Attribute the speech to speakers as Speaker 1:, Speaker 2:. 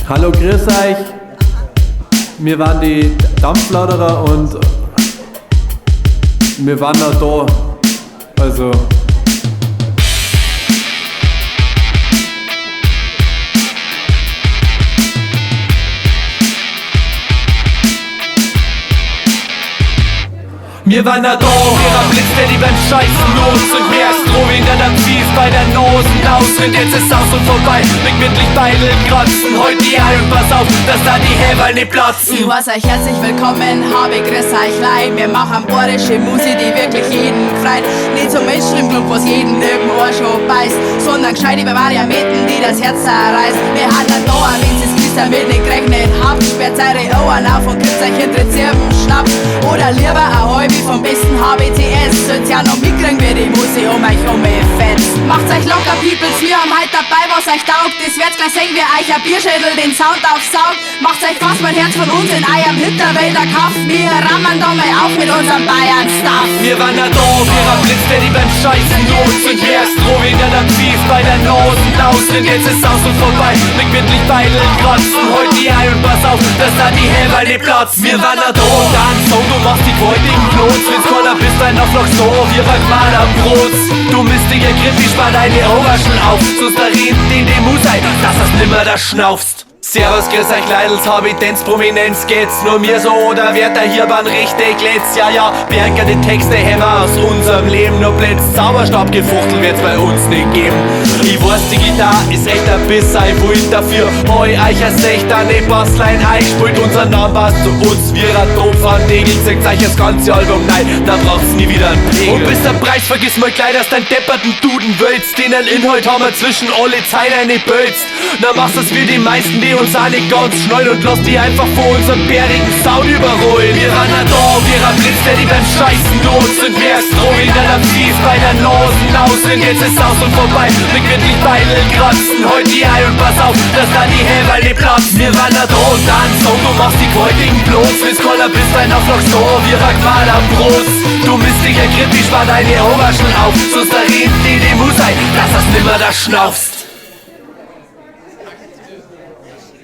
Speaker 1: Hallo, grüß euch. Wir waren die Dampfladerer und wir waren auch da. Also.
Speaker 2: Wir waren da, ihrer Blitz, der die beim Scheißen los und mehr als Drohwing, der dann fies bei der Nosen aus. Und jetzt ist aus und vorbei, mit Mittel Beideln kratzen. Heute die Ei und pass auf, dass da die Häber nicht platzen.
Speaker 3: Ich heiß euch herzlich willkommen, habe grüß euch leid. Wir machen bayerische Musik, die wirklich jeden freut. Nicht so Mainstream-Club, was jeden irgendwo schon beißt, sondern gescheite Variamenten, die das Herz zerreißt. Wir haben da, wenn sie es wisst, damit nicht gerechnet habt. Sperrt eure Ohren auf und kriegt euch hinter Zirben Schnaps. Oder lieber ein Halbi vom besten HBTS. Sollt ja noch mitkriegen, wie die Musik um euch fetzt. Macht euch locker, Peoples, wir haben halt dabei, was euch taugt. Das wird's gleich sehen, wie euch ein Bierschädel den Sound aufsaugt. Macht euch fast mein Herz von uns in eurem Hinterwälder Kaff. Wir rammern da mal auf mit unserem Bayern-Stuff.
Speaker 2: Wir waren da, ihrer Blitz, der die beim Scheißen los und mehr als Drohwing, der dann fies bei der Nosen aus. Und jetzt ist aus und vorbei, mit Mittel Beideln kratzen. Heute die Ei und pass auf, dass da die Häber nicht platzen. Wir waren da, dann so, du machst die gewaltigen Blots. Wenn's keiner bist, dein Auflag so, wie Ragmal am Brot. Du mistiger Griff, ich spar deine Oberschen auf. Sonst da reden die Musei, dass das nimmer da schnaufst. Servus, grüß euch Leidels, Habitenzprominenz, geht's nur mir so oder wird der hier ban richtig letzt? Ja, Berger, die Texte hämmer aus unserem Leben, nur blitz Zauberstabgefuchtel wird's bei uns nicht geben. Ich weiß, die Gitarre ist echt ein bisschen ein Wild dafür. Heu, euch als Sechter, ne Basslein, euch spielt unser Name passt zu uns, wir ein Topf an Degel, zeigt euch das ganze Album, nein, da braucht's nie wieder ein Pegel. Und bis der Preis, vergiss mal gleich, dass dein depperten Duden wölzt, den Inhalt haben wir zwischen alle Zeilen nicht bölzt. Dann machst das wie die meisten, die uns auch nicht ganz schnell und lass die einfach vor unserem bärigen Sound überrollen. Wir waren da, ihrer Blitz, der die beim Scheißen los und mehr als Drohwing, der dann fies bei der Nosen aus. Und jetzt ist aus und vorbei, mit Mittel Beideln kratzen. Heute die Ei und pass auf, dass da die Häber nicht platzen. Wir waren da, dann so, du machst die gewaltigen Blots. Wenn's keiner bist, dein Auflag so, wie Ragmal am Brot. Du mistiger Gripp, ich spar deine Oberschen auf. Sonst da reden die Musei, dass das nimmer da schnaufst.